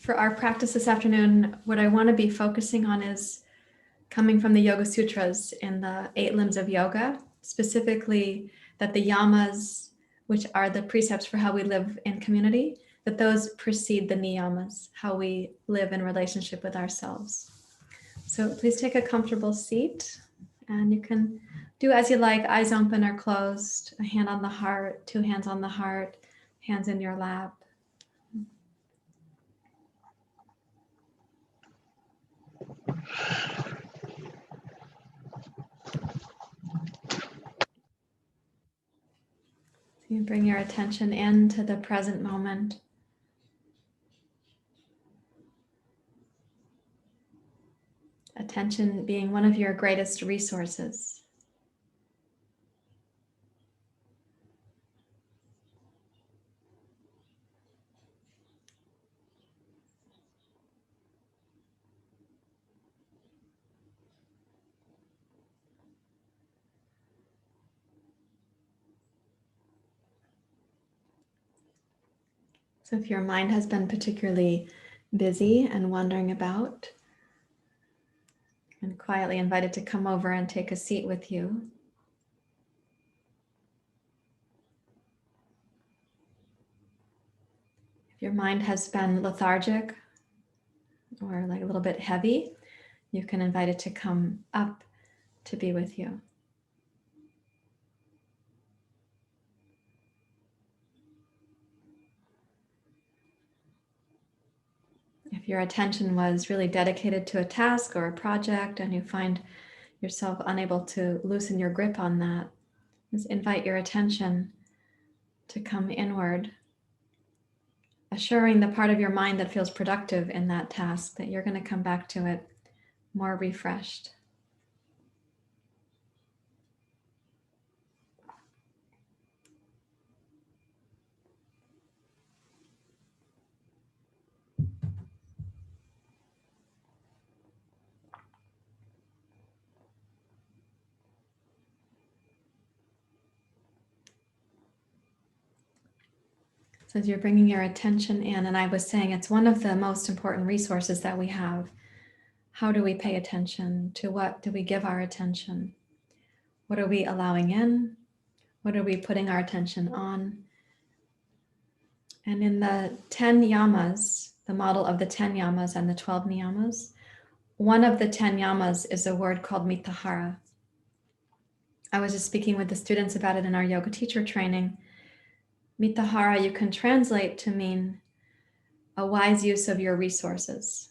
for our practice this afternoon, what I want to be focusing on is coming from the Yoga Sutras in the 8 limbs of yoga, specifically that the yamas, which are the precepts for how we live in community, that those precede the niyamas, how we live in relationship with ourselves. So please take a comfortable seat, and you can do as you like, eyes open or closed, a hand on the heart, 2 hands on the heart, hands in your lap. So you bring your attention into the present moment. Attention being one of your greatest resources. So if your mind has been particularly busy and wandering about, and quietly invited to come over and take a seat with you. If your mind has been lethargic or like a little bit heavy, you can invite it to come up to be with you. If your attention was really dedicated to a task or a project and you find yourself unable to loosen your grip on that, just invite your attention to come inward, assuring the part of your mind that feels productive in that task that you're going to come back to it more refreshed. So as you're bringing your attention in, and I was saying it's one of the most important resources that we have. How do we pay attention? To what do we give our attention? What are we allowing in? What are we putting our attention on? And in the 10 yamas, the model of the 10 yamas and the 12 niyamas, one of the 10 yamas is a word called Mitahara. I was just speaking with the students about it in our yoga teacher training. Mitahara you can translate to mean a wise use of your resources,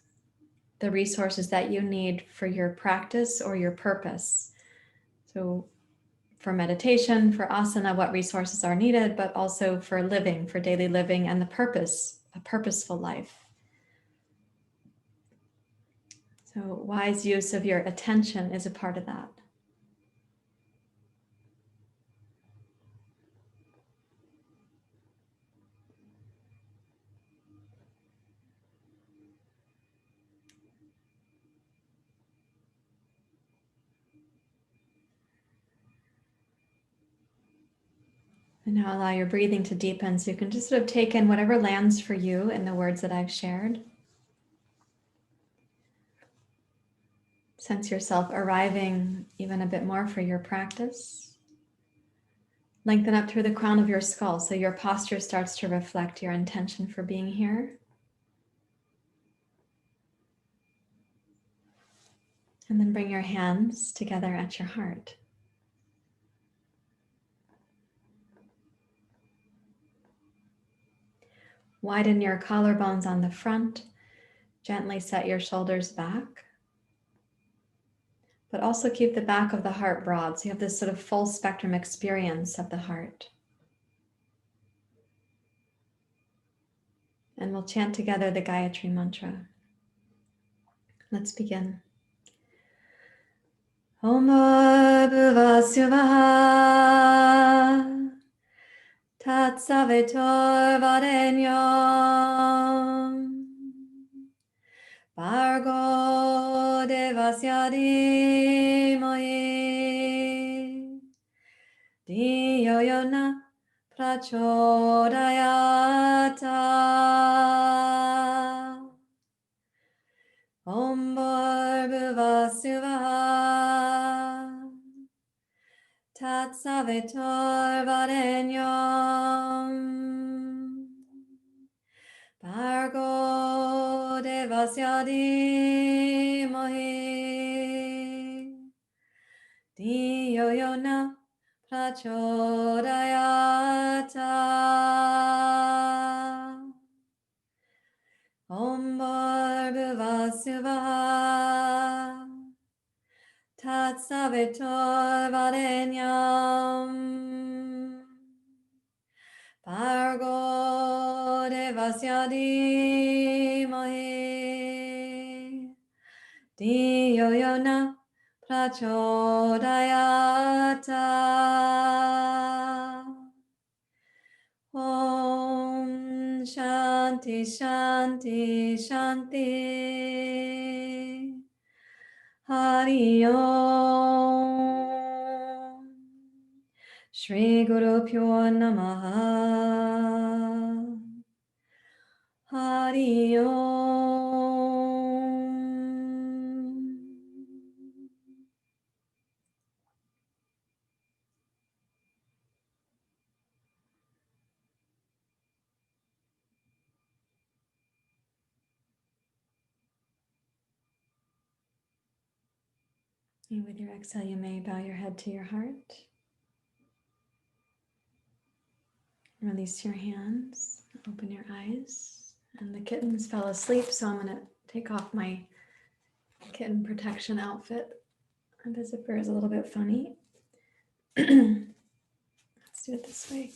the resources that you need for your practice or your purpose. So for meditation, for asana, what resources are needed, but also for living, for daily living and the purpose, a purposeful life. So wise use of your attention is a part of that. And now allow your breathing to deepen so you can just sort of take in whatever lands for you in the words that I've shared. Sense yourself arriving even a bit more for your practice. Lengthen up through the crown of your skull so your posture starts to reflect your intention for being here. And then bring your hands together at your heart. Widen your collarbones on the front. Gently set your shoulders back. But also keep the back of the heart broad so you have this sort of full spectrum experience of the heart. And we'll chant together the Gayatri mantra. Let's begin. Om Bhuvasyuvaha Tat Savitor Varenyam Bhargo Devasya Dhimai Dhiyo Yona Prachodayata. Suvah Tat Savitor Varenyam Bhargo Devasya Dhimahi Dhiyo Yona Prachodayata Om Bhargava Suvah Tat Savitor Varenyam Bhargo Devasya Dhimahi Dhiyo Yona Prachodayata Om Shanti Shanti Shanti Hari Om Shri Guru Pyo Namaha Hari Om. And with your exhale, you may bow your head to your heart. Release your hands, open your eyes. And the kittens fell asleep, so I'm going to take off my kitten protection outfit. And the zipper is a little bit funny. Let's do it this way.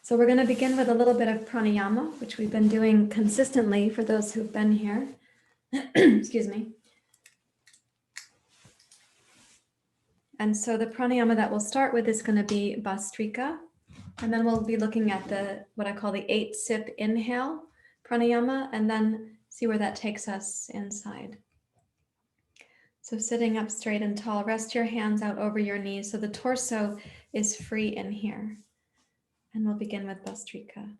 So we're going to begin with a little bit of pranayama, which we've been doing consistently for those who've been here. Excuse me. And so the pranayama that we'll start with is going to be bhasktrika. And then we'll be looking at what I call the 8-sip inhale pranayama, and then see where that takes us inside. So sitting up straight and tall, rest your hands out over your knees so the torso is free in here. And we'll begin with bhasktrika.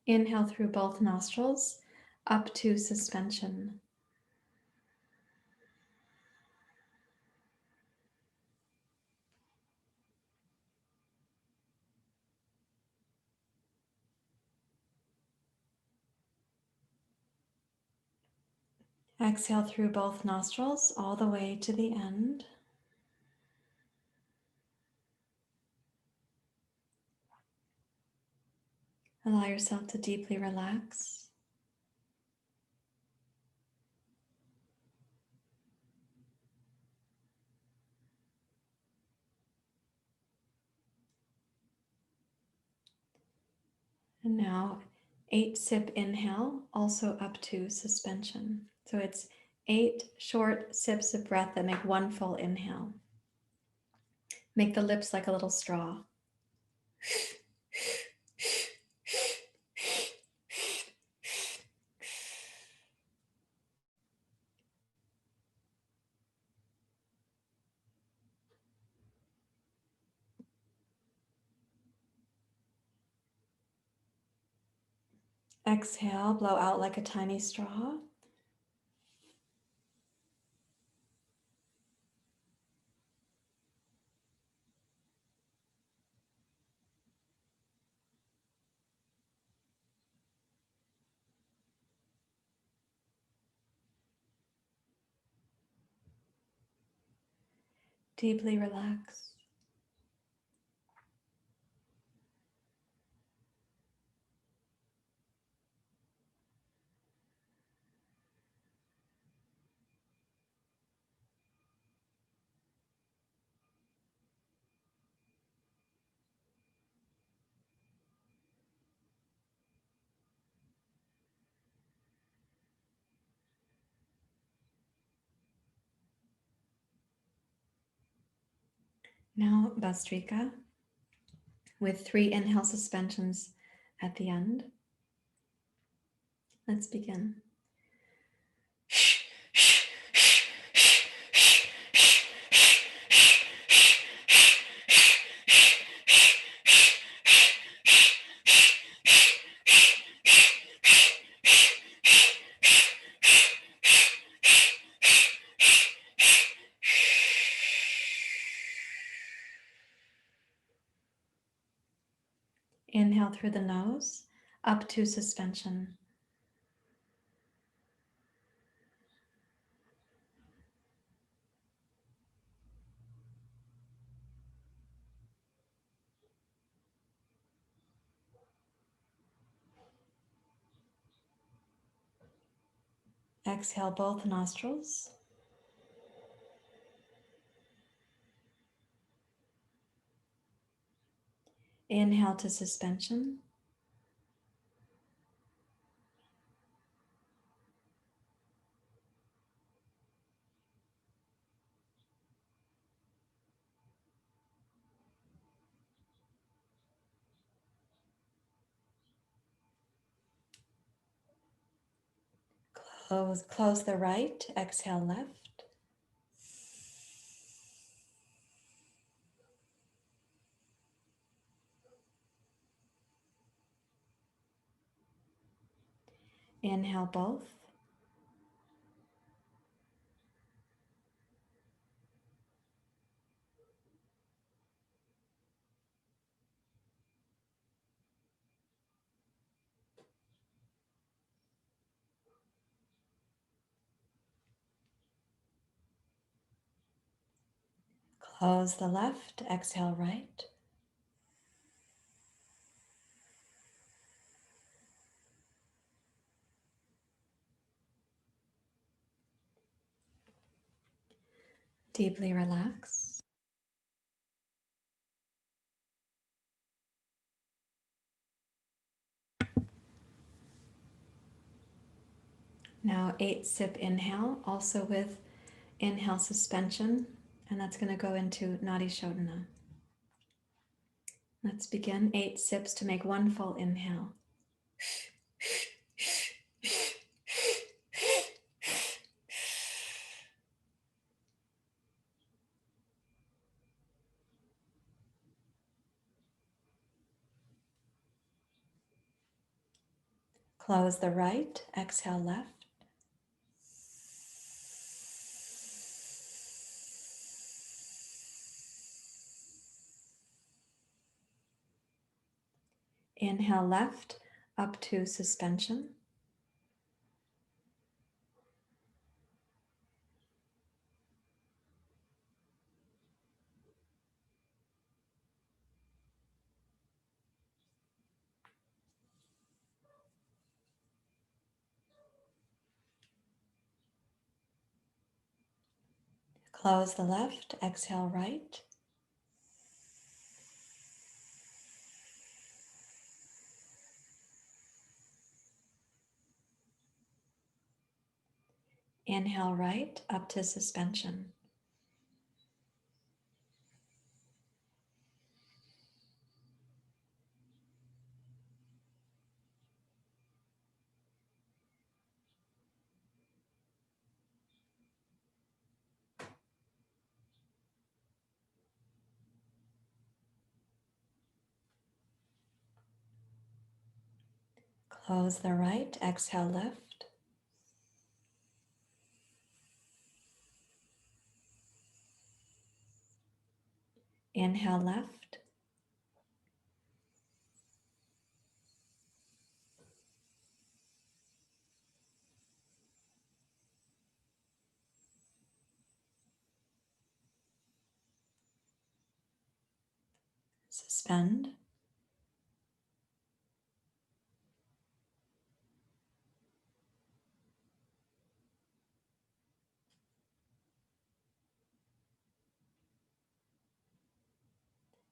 Inhale through both nostrils up to suspension. Exhale through both nostrils all the way to the end. Allow yourself to deeply relax. And now 8-sip inhale, also up to suspension. So it's 8 short sips of breath that make one full inhale. Make the lips like a little straw. Exhale, blow out like a tiny straw. Deeply relax. Now, bhasktrika. with 3 inhale suspensions at the end. Let's begin. Inhale through the nose, up to suspension. Exhale both nostrils. Inhale to suspension. Close the right, exhale left. Inhale both. Close the left, exhale right. Deeply relax. Now 8 sip inhale, also with inhale suspension, and that's going to go into Nadi Shodhana. Let's begin 8 sips to make one full inhale. Close the right, exhale left. Inhale left, up to suspension. Close the left, exhale right. Inhale right, up to suspension. Close the right, exhale left. Inhale left. Suspend.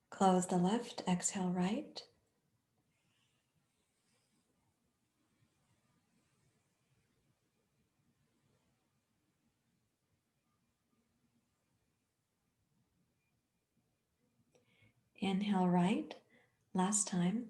Close the left, exhale right. Inhale right, Last time.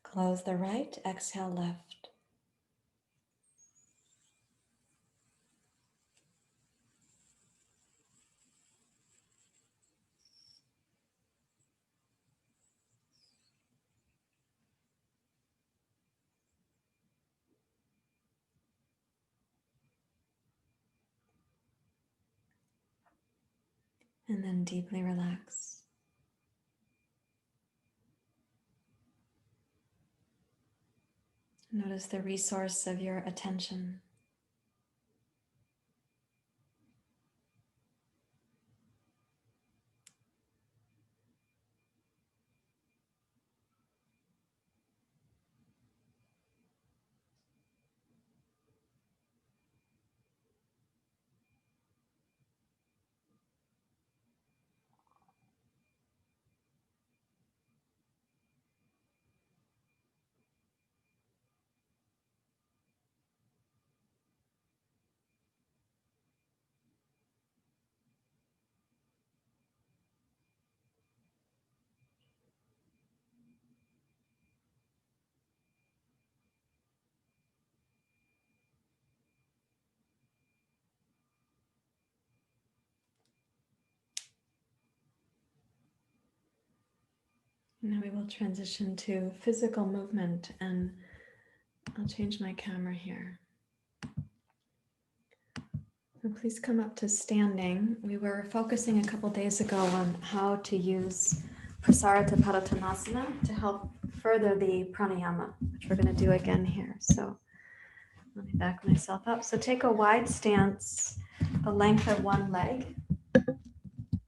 Close the right, exhale left. And then deeply relax. Notice the resource of your attention. Now we will transition to physical movement, and I'll change my camera here. So please come up to standing. We were focusing a couple days ago on how to use prasarita padottanasana to help further the pranayama, which we're going to do again here. So let me back myself up. So take a wide stance, the length of one leg,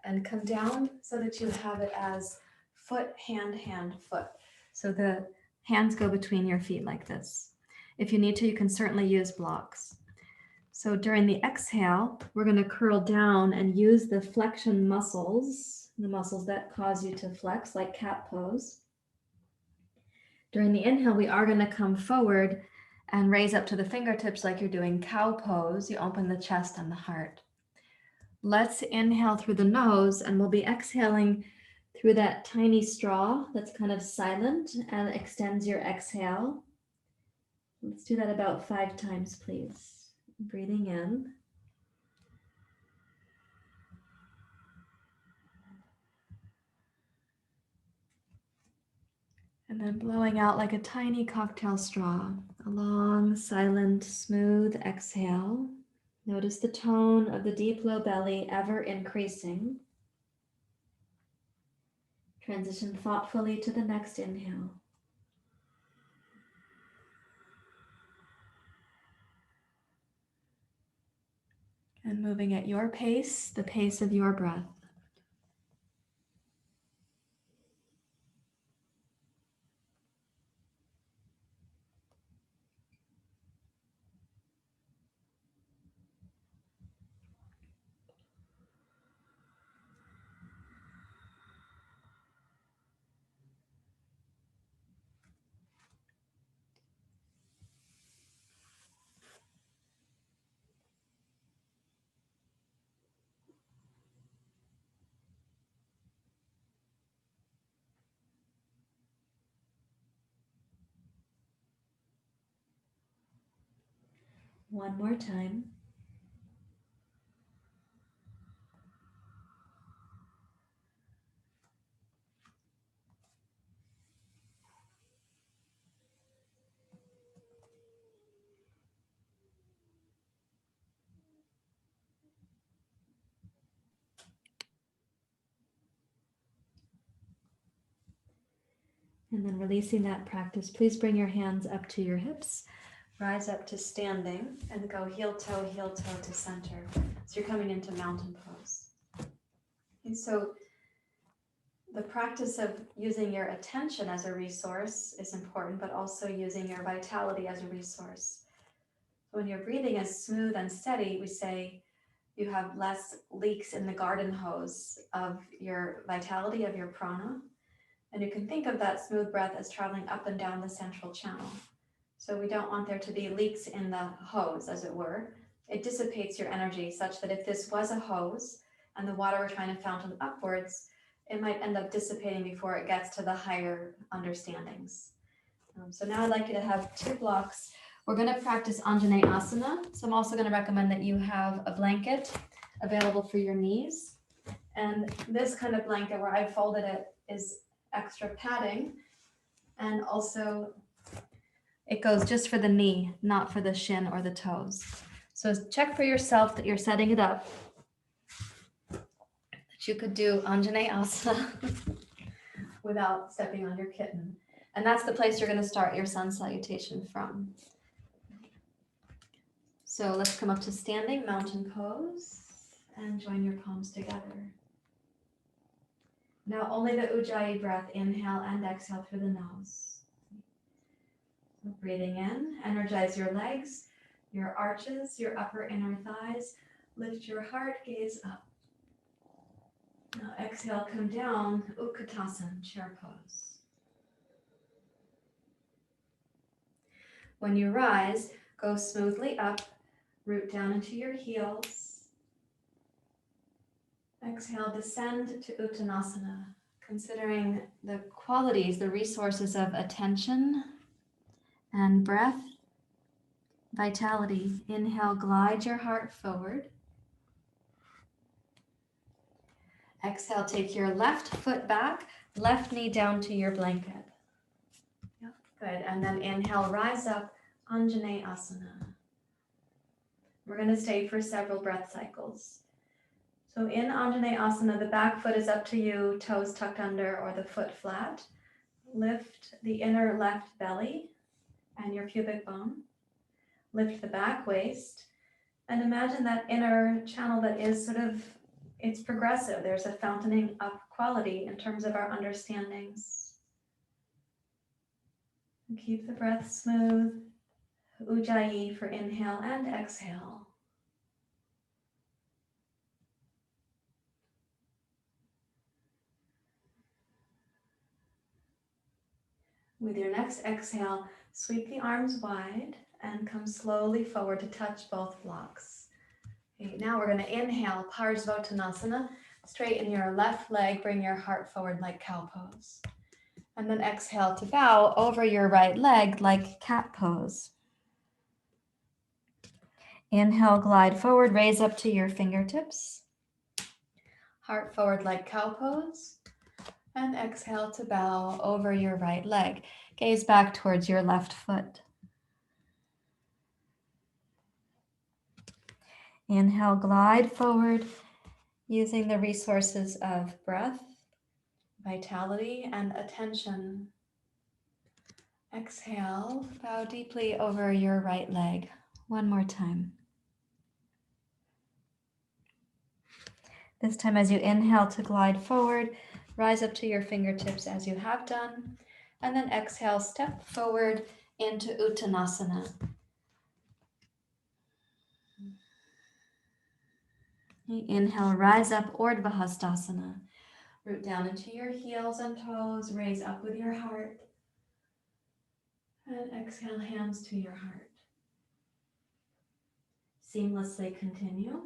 and come down so that you have it as foot, hand, hand, foot. So the hands go between your feet like this. If you need to, you can certainly use blocks. So during the exhale, we're going to curl down and use the flexion muscles, the muscles that cause you to flex, like cat pose. During the inhale, we are going to come forward and raise up to the fingertips like you're doing cow pose. You open the chest and the heart. Let's inhale through the nose, and we'll be exhaling through that tiny straw that's kind of silent and extends your exhale. Let's do that about 5 times, please. Breathing in. And then blowing out like a tiny cocktail straw. A long, silent, smooth exhale. Notice the tone of the deep low belly ever increasing. Transition thoughtfully to the next inhale. And moving at your pace, the pace of your breath. One more time. And then releasing that practice, please bring your hands up to your hips, rise up to standing, and go heel toe to center. So you're coming into mountain pose. And so the practice of using your attention as a resource is important, but also using your vitality as a resource. When your breathing is smooth and steady, we say you have less leaks in the garden hose of your vitality, of your prana. And you can think of that smooth breath as traveling up and down the central channel. So we don't want there to be leaks in the hose, as it were. It dissipates your energy such that if this was a hose and the water were trying to fountain upwards, it might end up dissipating before it gets to the higher understandings. So now I'd like you to have 2 blocks. We're going to practice anjaneyasana. So I'm also going to recommend that you have a blanket available for your knees. And this kind of blanket where I folded it is extra padding. And also it goes just for the knee, not for the shin or the toes. So check for yourself that you're setting it up. That you could do anjaneyasana without stepping on your kitten. And that's the place you're going to start your sun salutation from. So let's come up to standing mountain pose and join your palms together. Now only the ujjayi breath, inhale and exhale through the nose. Breathing in, energize your legs, your arches, your upper inner thighs. Lift your heart, gaze up. Now exhale, come down, utkatasana, chair pose. When you rise, go smoothly up, root down into your heels. Exhale, descend to uttanasana, considering the qualities, the resources of attention and breath, vitality. Inhale, glide your heart forward. Exhale, take your left foot back, left knee down to your blanket. Yep, good. And then inhale, rise up, anjaneyasana. We're going to stay for several breath cycles. So in anjaneyasana, the back foot is up to you, toes tucked under or the foot flat. Lift the inner left belly and your pubic bone. Lift the back waist and imagine that inner channel that is sort of, it's progressive. There's a fountaining up quality in terms of our understandings. And keep the breath smooth. Ujjayi for inhale and exhale. With your next exhale, sweep the arms wide and come slowly forward to touch both blocks. Okay, now we're going to inhale, parsvottanasana. Straighten your left leg, bring your heart forward like cow pose. And then exhale to bow over your right leg like cat pose. Inhale, glide forward, raise up to your fingertips. Heart forward like cow pose. And exhale to bow over your right leg. Gaze back towards your left foot. Inhale, glide forward using the resources of breath, vitality, and attention. Exhale, bow deeply over your right leg. One more time. This time as you inhale to glide forward, rise up to your fingertips as you have done, and then exhale, step forward into uttanasana. Inhale, rise up, Urdhva Hastasana. Root down into your heels and toes, raise up with your heart. And exhale, hands to your heart. Seamlessly continue.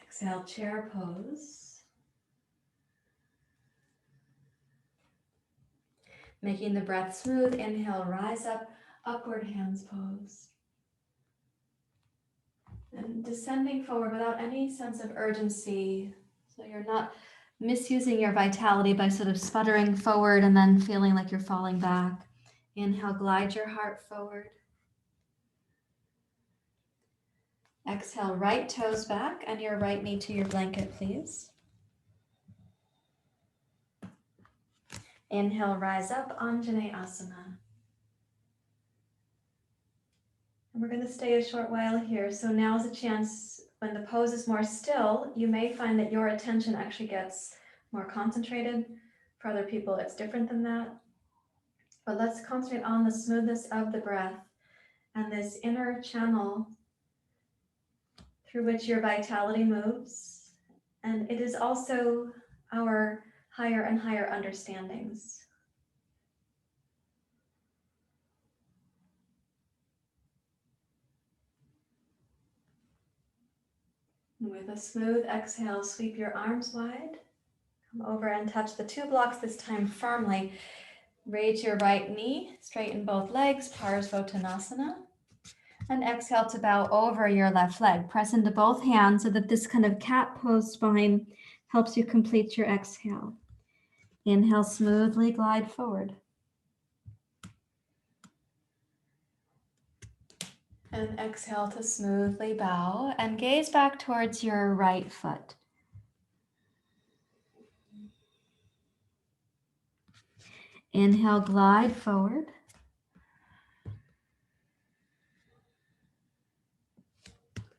Exhale, chair pose. Making the breath smooth, inhale, rise up, upward hands pose. And descending forward without any sense of urgency. So you're not misusing your vitality by sort of sputtering forward and then feeling like you're falling back. Inhale, glide your heart forward. Exhale, right toes back and your right knee to your blanket, please. Inhale, rise up, anjaneyasana. And we're going to stay a short while here. So now's a chance When the pose is more still, you may find that your attention actually gets more concentrated. For other people, it's different than that. But let's concentrate on the smoothness of the breath and this inner channel through which your vitality moves. And it is also our higher and higher understandings. With a smooth exhale, sweep your arms wide. Come over and touch the 2 blocks, this time firmly. Raise your right knee, straighten both legs, parsvottanasana. And exhale to bow over your left leg. Press into both hands so that this kind of cat pose spine helps you complete your exhale. Inhale, smoothly glide forward. And exhale to smoothly bow and gaze back towards your right foot. Inhale, glide forward.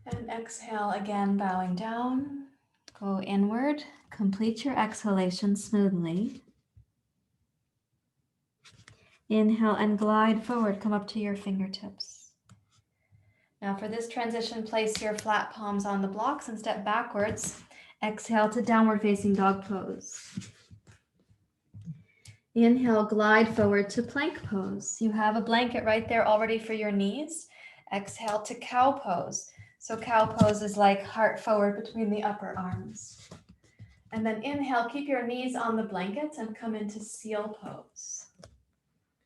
And exhale again, bowing down. Go inward. Complete your exhalation smoothly. Inhale and glide forward. Come up to your fingertips. Now for this transition, place your flat palms on the blocks and step backwards. Exhale to downward facing dog pose. Inhale, glide forward to plank pose. You have a blanket right there already for your knees. Exhale to cow pose. So cow pose is like heart forward between the upper arms. And then inhale, keep your knees on the blankets and come into seal pose.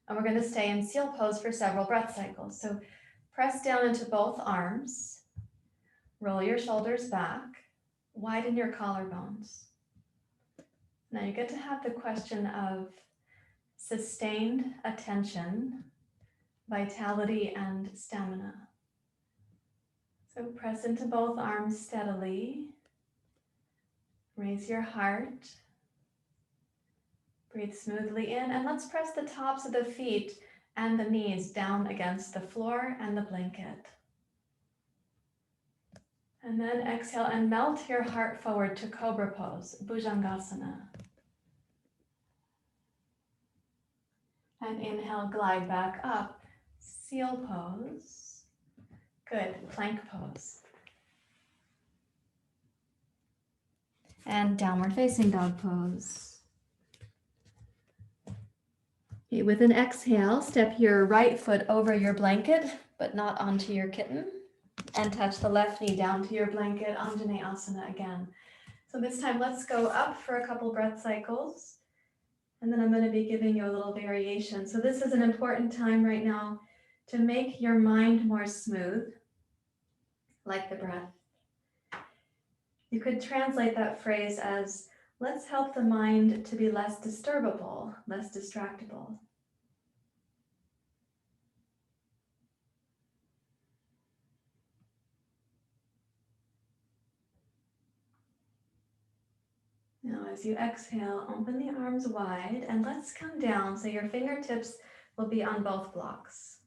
And we're going to stay in seal pose for several breath cycles. So press down into both arms. Roll your shoulders back. Widen your collarbones. Now you get to have the question of sustained attention, vitality, and stamina. So press into both arms steadily. Raise your heart. Breathe smoothly in, and let's press the tops of the feet and the knees down against the floor and the blanket. And then exhale and melt your heart forward to cobra pose, bhujangasana. And inhale, glide back up, seal pose. Good, plank pose. And downward facing dog pose. Okay, with an exhale, step your right foot over your blanket, but not onto your kitten. And touch the left knee down to your blanket, anjaneyasana again. So this time, let's go up for a couple breath cycles. And then I'm going to be giving you a little variation. So this is an important time right now to make your mind more smooth, like the breath. You could translate that phrase as, let's help the mind to be less disturbable, less distractible. Now, as you exhale, open the arms wide and let's come down so your fingertips will be on both blocks.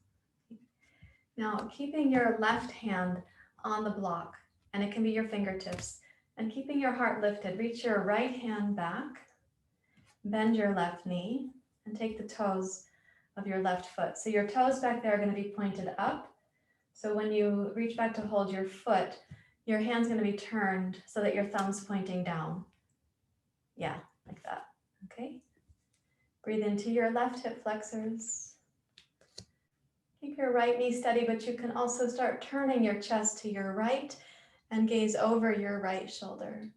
Now, keeping your left hand on the block, and it can be your fingertips, and keeping your heart lifted, reach your right hand back, bend your left knee, and take the toes of your left foot. So your toes back there are going to be pointed up. So when you reach back to hold your foot, your hand's going to be turned so that your thumb's pointing down. Yeah, like that. Okay. Breathe into your left hip flexors. Keep your right knee steady, but you can also start turning your chest to your right and gaze over your right shoulder.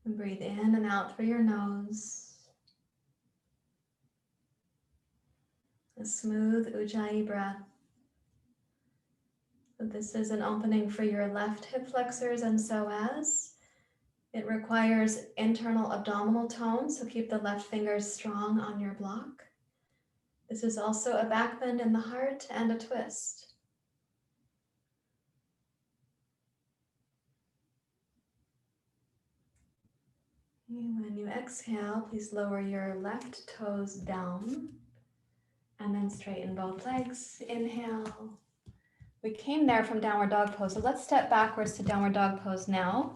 And breathe in and out through your nose. A smooth Ujjayi breath. So this is an opening for your left hip flexors and psoas. It requires internal abdominal tone, so keep the left fingers strong on your block. This is also a back bend in the heart and a twist. When you exhale, please lower your left toes down. And then straighten both legs. Inhale. We came there from downward dog pose. So let's step backwards to downward dog pose now.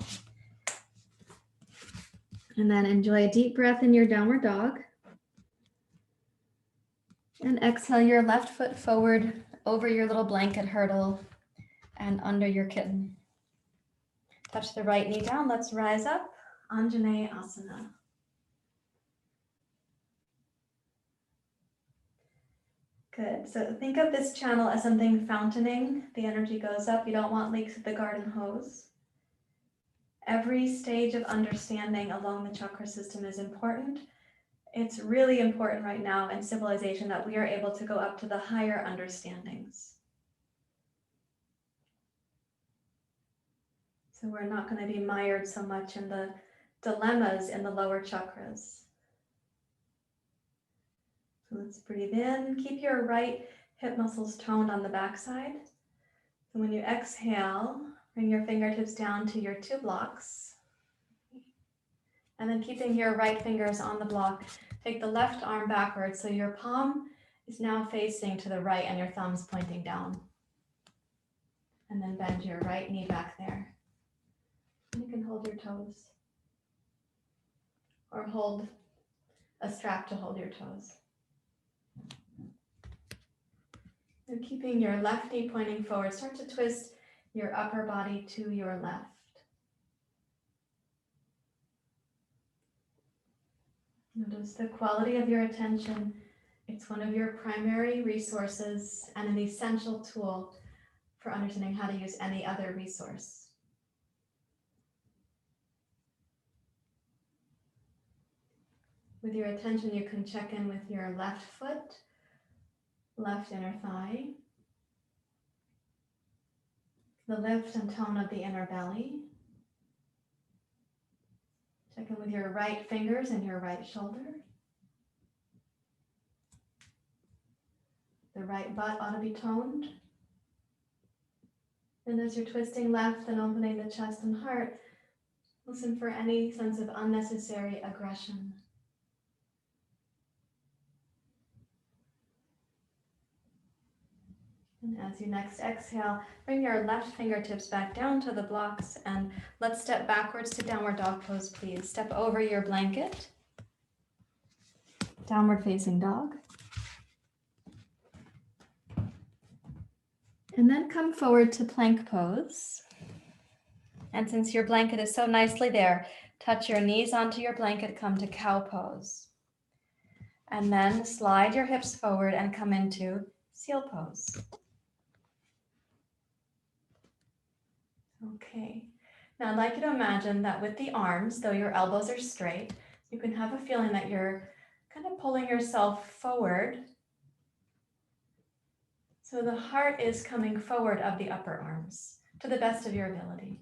And then enjoy a deep breath in your downward dog. And exhale your left foot forward over your little blanket hurdle and under your kitten. Touch the right knee down. Let's rise up. Anjaneyasana. Good. So think of this channel as something fountaining. The energy goes up. You don't want leaks at the garden hose. Every stage of understanding along the chakra system is important. It's really important right now in civilization that we are able to go up to the higher understandings. So we're not going to be mired so much in the dilemmas in the lower chakras. So let's breathe in. Keep your right hip muscles toned on the backside. So when you exhale, bring your fingertips down to your 2 blocks. And then keeping your right fingers on the block, take the left arm backwards so your palm is now facing to the right and your thumb's pointing down. And then bend your right knee back there. And you can hold your toes. Or hold a strap to hold your toes. And keeping your left knee pointing forward, start to twist your upper body to your left. Notice the quality of your attention. It's one of your primary resources and an essential tool for understanding how to use any other resource. With your attention, you can check in with your left foot, left inner thigh, the lift and tone of the inner belly. Check in with your right fingers and your right shoulder. The right butt ought to be toned. And as you're twisting left and opening the chest and heart, listen for any sense of unnecessary aggression. And as you next exhale, bring your left fingertips back down to the blocks and let's step backwards to downward dog pose, please. Step over your blanket. Downward facing dog. And then come forward to plank pose. And since your blanket is so nicely there, touch your knees onto your blanket, come to cow pose. And then slide your hips forward and come into seal pose. Okay, now I'd like you to imagine that with the arms, though your elbows are straight, you can have a feeling that you're kind of pulling yourself forward. So the heart is coming forward of the upper arms to the best of your ability.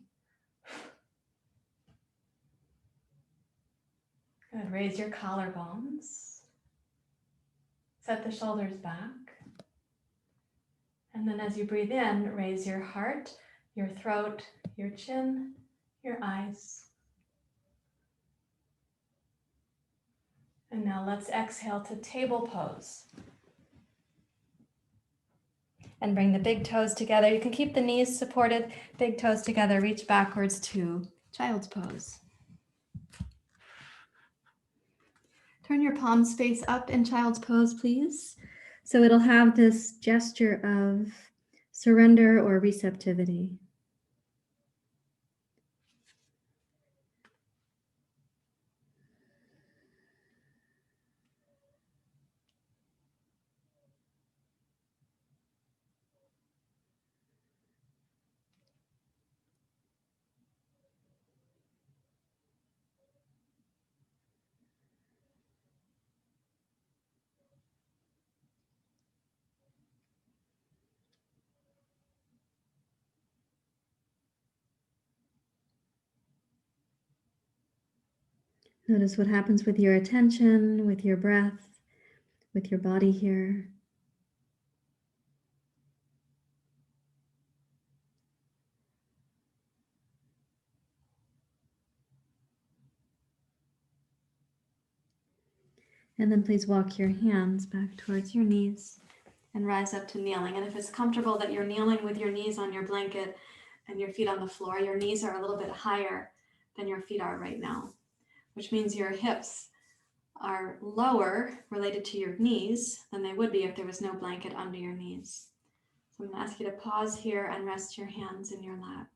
Good, raise your collarbones. Set the shoulders back. And then as you breathe in, raise your heart, your throat, your chin, your eyes. And now let's exhale to table pose. And bring the big toes together. You can keep the knees supported, big toes together, reach backwards to child's pose. Turn your palms face up in child's pose, please. So it'll have this gesture of surrender or receptivity. Notice what happens with your attention, with your breath, with your body here. And then please walk your hands back towards your knees and rise up to kneeling. And if it's comfortable that you're kneeling with your knees on your blanket and your feet on the floor, your knees are a little bit higher than your feet are right now, which means your hips are lower related to your knees than they would be if there was no blanket under your knees. So I'm going to ask you to pause here and rest your hands in your lap.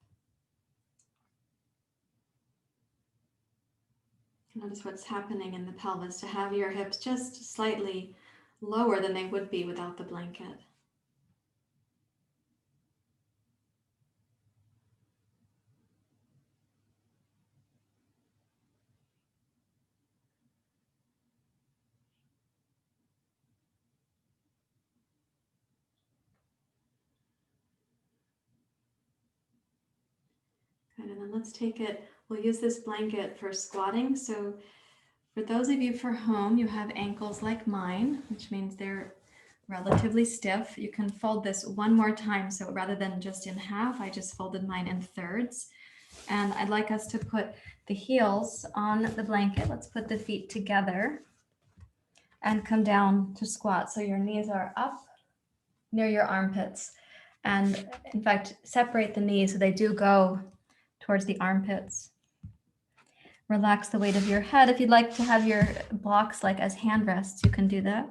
Notice what's happening in the pelvis to have your hips just slightly lower than they would be without the blanket. Good, and then let's take it, we'll use this blanket for squatting. So for those of you for home, you have ankles like mine, which means they're relatively stiff. You can fold this one more time. So rather than just in half, I just folded mine in thirds. And I'd like us to put the heels on the blanket. Let's put the feet together and come down to squat. So your knees are up near your armpits. And in fact, separate the knees so they do go towards the armpits. Relax the weight of your head. If you'd like to have your blocks like as hand rests, you can do that.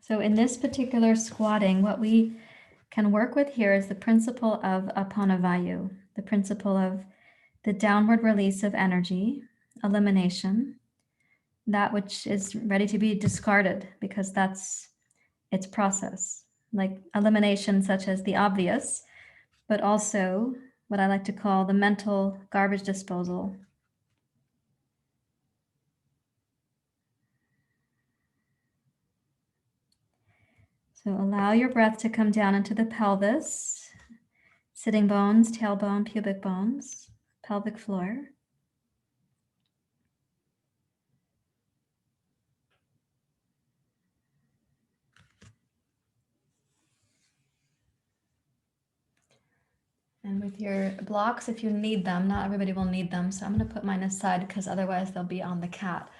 So in this particular squatting, what we can work with here is the principle of apanavayu, the principle of the downward release of energy, elimination, that which is ready to be discarded because that's its process, like elimination such as the obvious, but also what I like to call the mental garbage disposal. So allow your breath to come down into the pelvis, sitting bones, tailbone, pubic bones, pelvic floor. And with your blocks, if you need them, not everybody will need them, so I'm going to put mine aside because otherwise they'll be on the cat.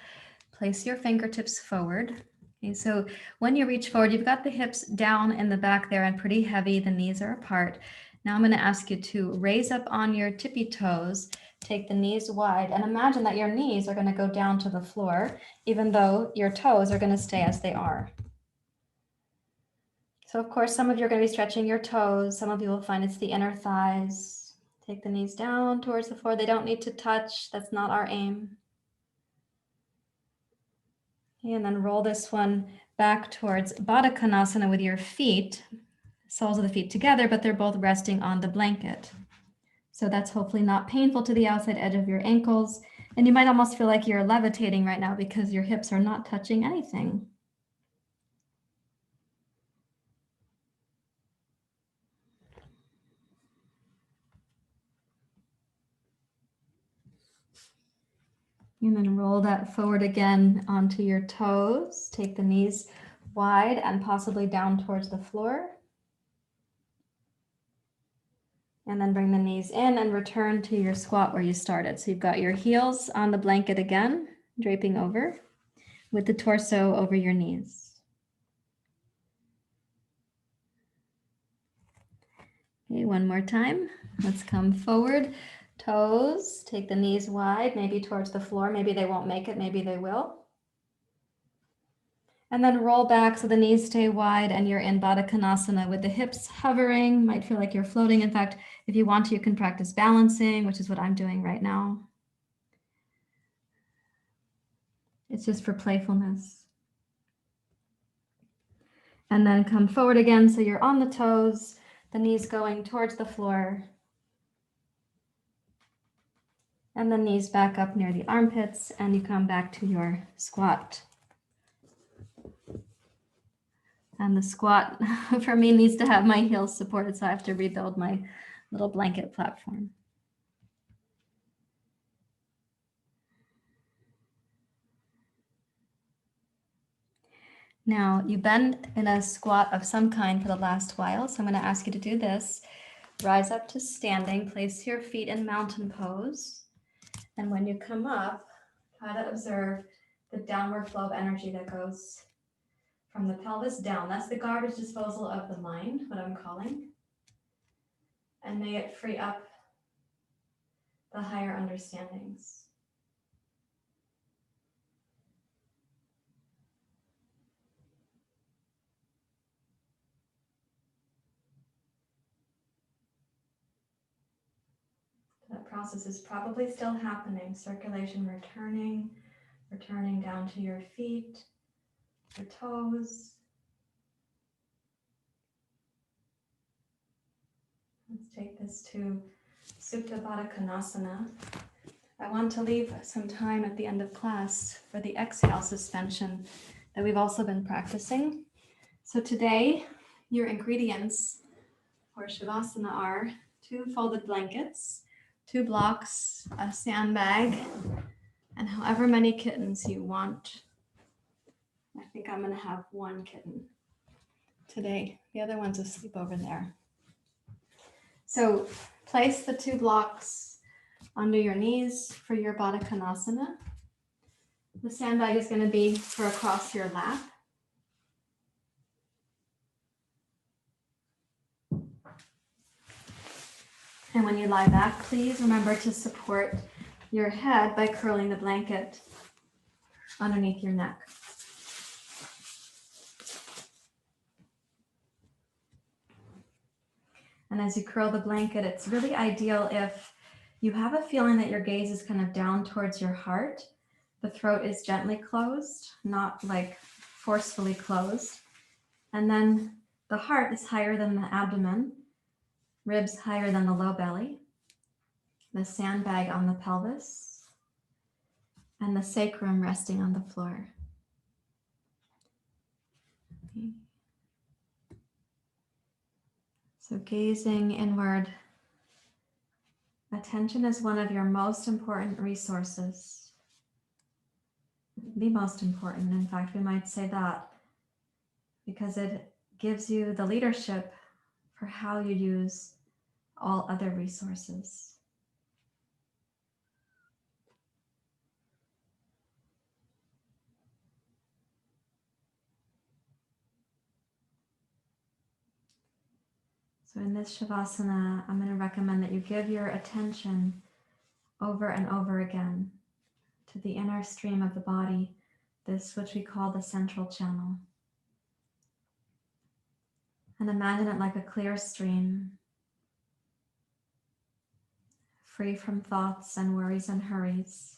Place your fingertips forward. Okay, so when you reach forward, you've got the hips down in the back there and pretty heavy, the knees are apart. Now I'm going to ask you to raise up on your tippy toes, take the knees wide, and imagine that your knees are going to go down to the floor, even though your toes are going to stay as they are. So of course, some of you are going to be stretching your toes. Some of you will find it's the inner thighs. Take the knees down towards the floor. They don't need to touch. That's not our aim. Okay, and then roll this one back towards baddha with your feet, soles of the feet together, but they're both resting on the blanket. So that's hopefully not painful to the outside edge of your ankles. And you might almost feel like you're levitating right now because your hips are not touching anything. And then roll that forward again onto your toes. Take the knees wide and possibly down towards the floor. And then bring the knees in and return to your squat where you started. So you've got your heels on the blanket again, draping over, with the torso over your knees. Okay, one more time. Let's come forward. Toes, take the knees wide, maybe towards the floor. Maybe they won't make it, maybe they will. And then roll back so the knees stay wide and you're in baddha with the hips hovering. Might feel like you're floating. In fact, if you want to, you can practice balancing, which is what I'm doing right now. It's just for playfulness. And then come forward again so you're on the toes, the knees going towards the floor. And the knees back up near the armpits, and you come back to your squat. And the squat, for me, needs to have my heels supported, so I have to rebuild my little blanket platform. Now, you've been in a squat of some kind for the last while, so I'm going to ask you to do this. Rise up to standing, place your feet in mountain pose. And when you come up, try to observe the downward flow of energy that goes from the pelvis down. That's the garbage disposal of the mind, what I'm calling. And may it free up the higher understandings. That process is probably still happening. Circulation returning down to your feet, your toes. Let's take this to supta, baddha, konasana. I want to leave some time at the end of class for the exhale suspension that we've also been practicing. So today, your ingredients for Savasana are 2 folded blankets, 2 blocks, a sandbag, and however many kittens you want. I think I'm going to have 1 kitten today. The other one's asleep over there. So place the 2 blocks under your knees for your baddha konasana. The sandbag is going to be for across your lap. And when you lie back, please remember to support your head by curling the blanket underneath your neck. And as you curl the blanket, it's really ideal if you have a feeling that your gaze is kind of down towards your heart. The throat is gently closed, not like forcefully closed. And then the heart is higher than the abdomen, ribs higher than the low belly, the sandbag on the pelvis, and the sacrum resting on the floor. Okay. So gazing inward, attention is one of your most important resources. The most important, in fact, we might say that, because it gives you the leadership for how you use all other resources. So in this Shavasana, I'm going to recommend that you give your attention over and over again to the inner stream of the body, this which we call the central channel. And imagine it like a clear stream, free from thoughts and worries and hurries.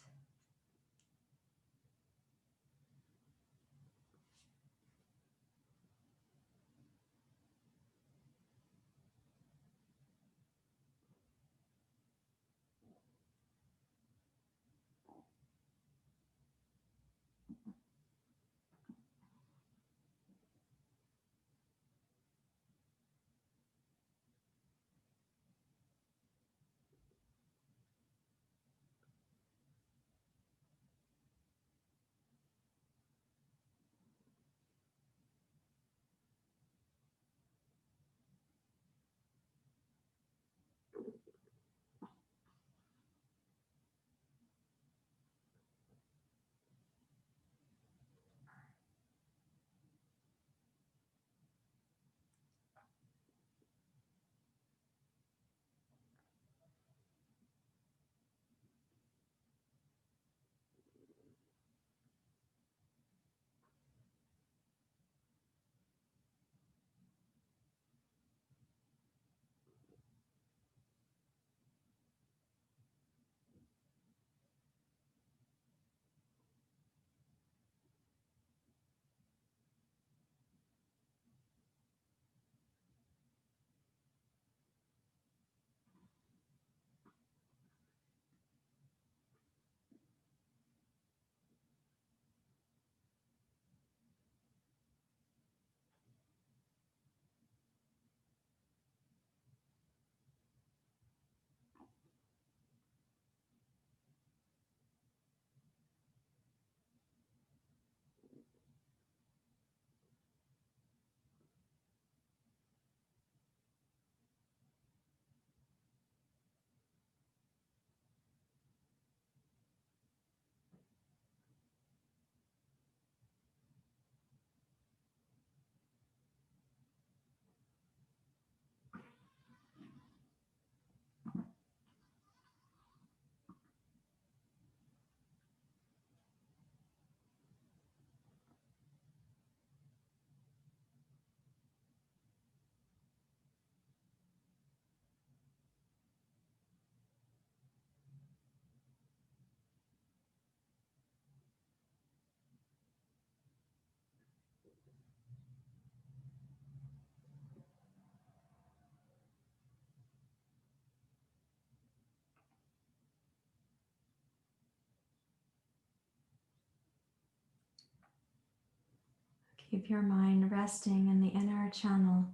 Keep your mind resting in the inner channel.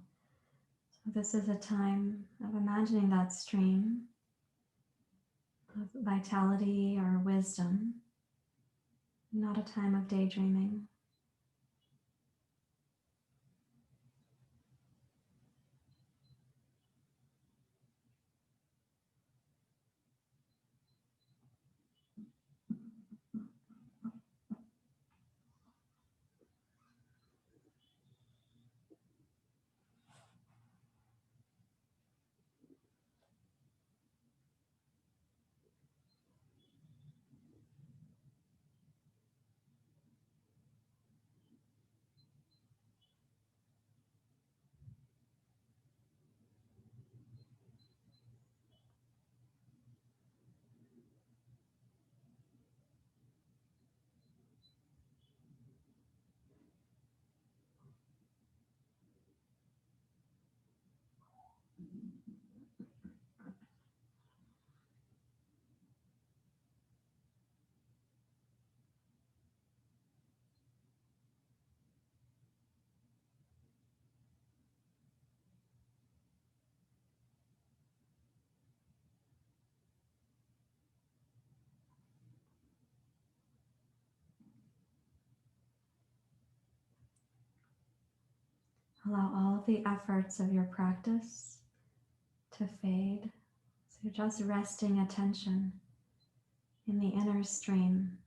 So this is a time of imagining that stream of vitality or wisdom, not a time of daydreaming. Allow all of the efforts of your practice to fade. So you're just resting attention in the inner stream.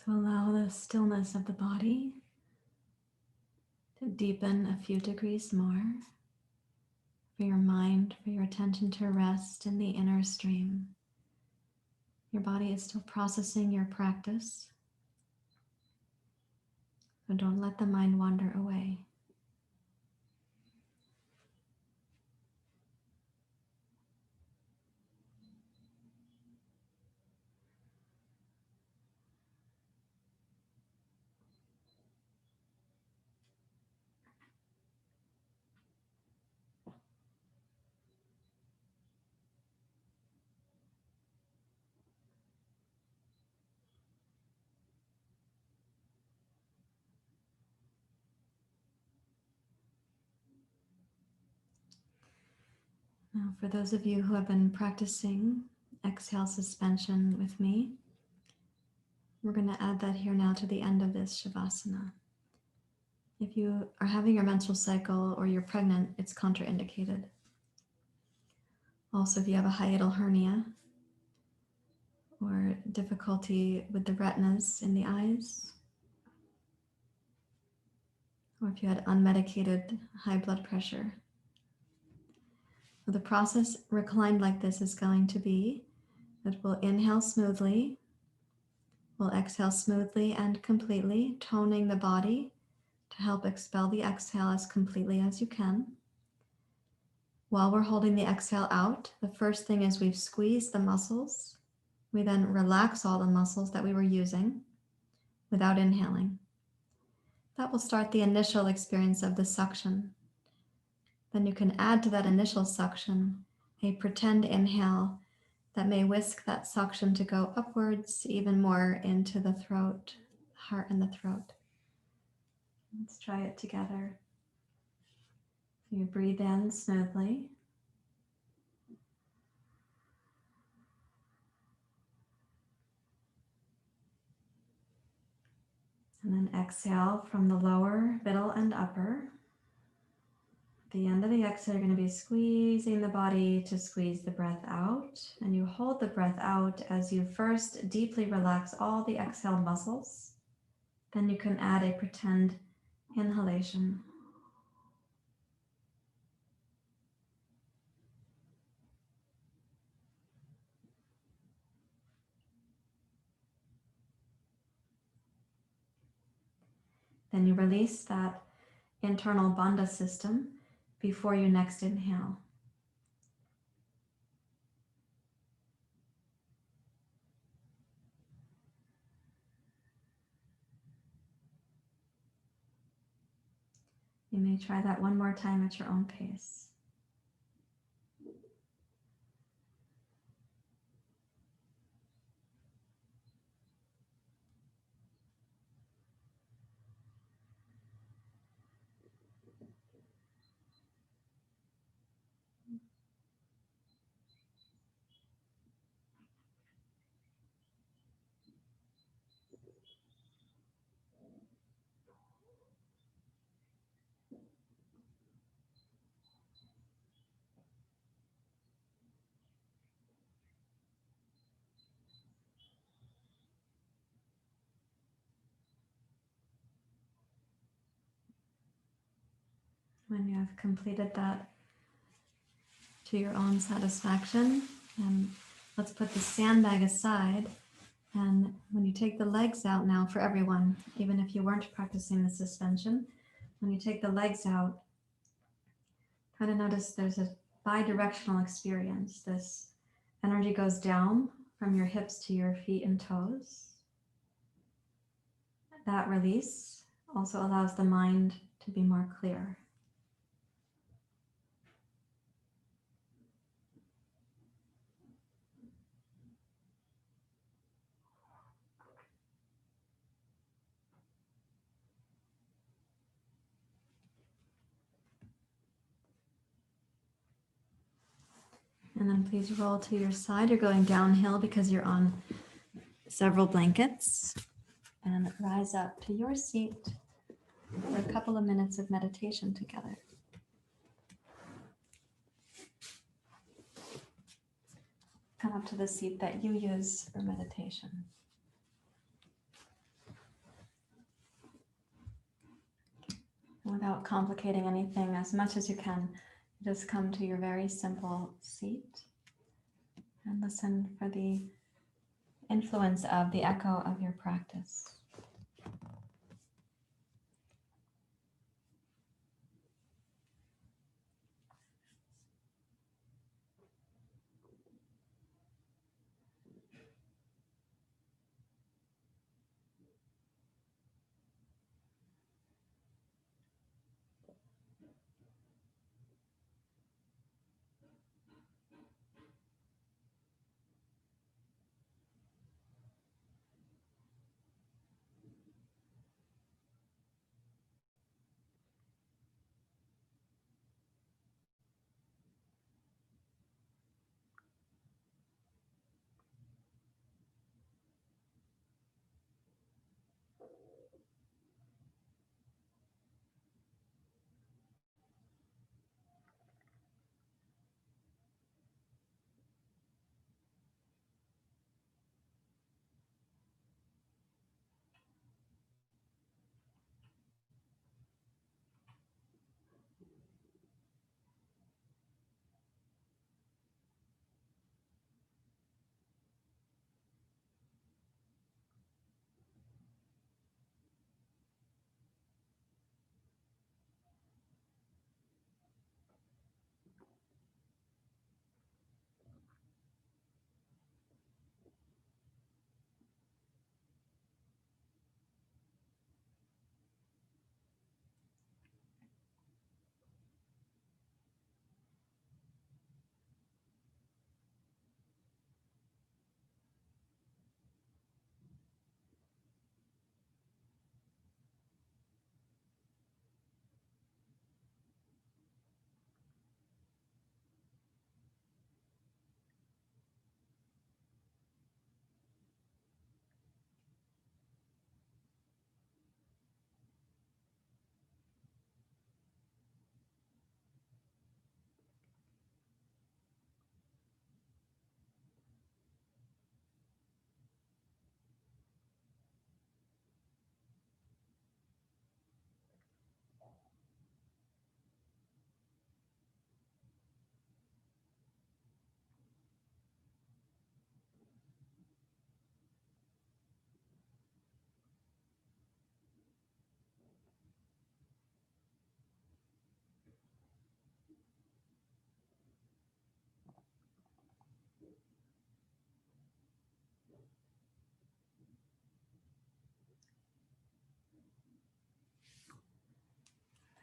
So allow the stillness of the body to deepen a few degrees more. For your mind, for your attention to rest in the inner stream. Your body is still processing your practice, so don't let the mind wander away. Now, for those of you who have been practicing exhale suspension with me, we're going to add that here now to the end of this Savasana. If you are having your menstrual cycle or you're pregnant, it's contraindicated. Also, if you have a hiatal hernia or difficulty with the retinas in the eyes, or if you had unmedicated high blood pressure. So the process reclined like this is going to be that we'll inhale smoothly, we'll exhale smoothly and completely, toning the body to help expel the exhale as completely as you can. While we're holding the exhale out, the first thing is we've squeezed the muscles. We then relax all the muscles that we were using without inhaling. That will start the initial experience of the suction. Then you can add to that initial suction a pretend inhale that may whisk that suction to go upwards, even more into the throat, heart and the throat. Let's try it together. So you breathe in smoothly. And then exhale from the lower, middle, and upper. At the end of the exhale, you're going to be squeezing the body to squeeze the breath out. And you hold the breath out as you first deeply relax all the exhale muscles. Then you can add a pretend inhalation. Then you release that internal bandha system before you next inhale. You may try that one more time at your own pace. When you have completed that to your own satisfaction, let's put the sandbag aside. And when you take the legs out now for everyone, even if you weren't practicing the suspension, when you take the legs out, try to notice there's a bi-directional experience. This energy goes down from your hips to your feet and toes. That release also allows the mind to be more clear. And then please roll to your side. You're going downhill because you're on several blankets. And rise up to your seat for a couple of minutes of meditation together. Come up to the seat that you use for meditation. Without complicating anything, as much as you can, just come to your very simple seat and listen for the influence of the echo of your practice.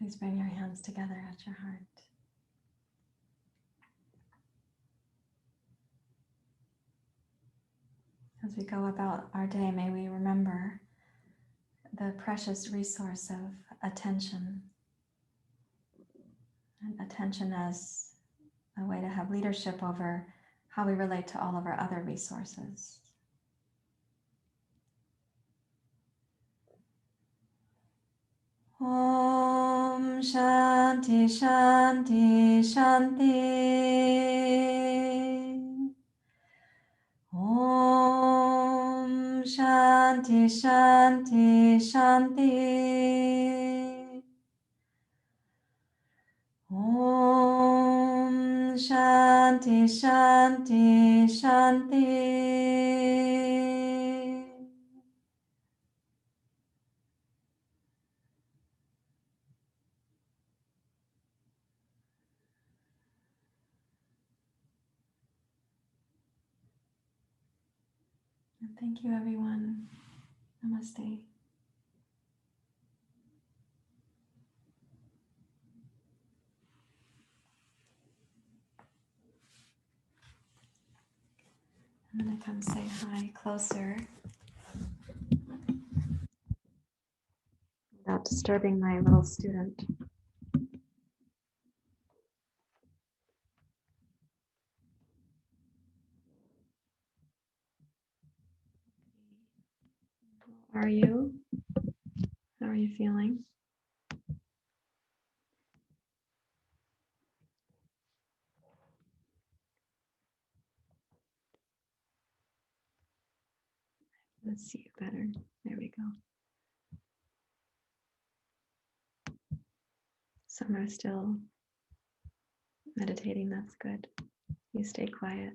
Please bring your hands together at your heart. As we go about our day, may we remember the precious resource of attention. And attention as a way to have leadership over how we relate to all of our other resources. Om Shanti Shanti Shanti. Om Shanti Shanti Shanti. Om Shanti Shanti Shanti. And thank you, everyone. Namaste. I'm going to come say hi closer without disturbing my little student. How are you? How are you feeling? Let's see you better. There we go. Some are still meditating. That's good. You stay quiet.